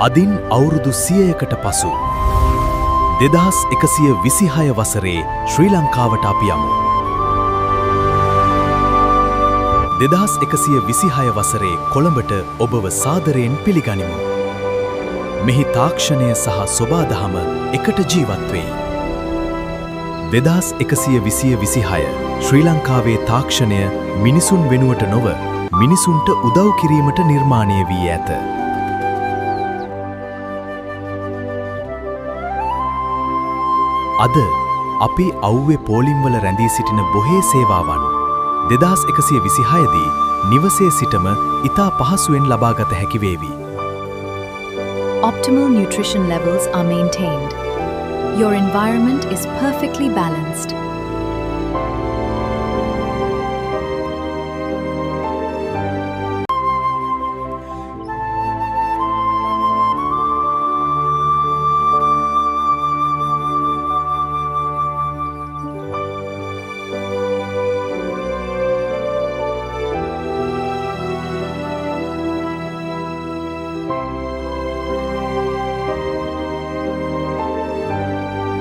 අදින් අවුරුදු 100කට පසු 2126 වසරේ ශ්‍රී ලංකාවට අපි යමු. 2126 වසරේ කොළඹට ඔබව සාදරයෙන් පිළිගනිමු. මෙහි තාක්ෂණය සහ සොබාදහම එකට ජීවත් වෙයි. 2126 ශ්‍රී ලංකාවේ තාක්ෂණය මිනිසුන් වෙනුවට නොව මිනිසුන්ට උදව් කිරීමට නිර්මාණය වී ඇත. අද අපේ අව්වේ පෝලිම්වල රැඳී සිටින බොහේ සේවාවන් 2126 දී නිවසේ සිටම ඉතා පහසුවෙන් ලබාගත හැකි වේවි. Optimal nutrition levels are maintained. Your environment is perfectly balanced.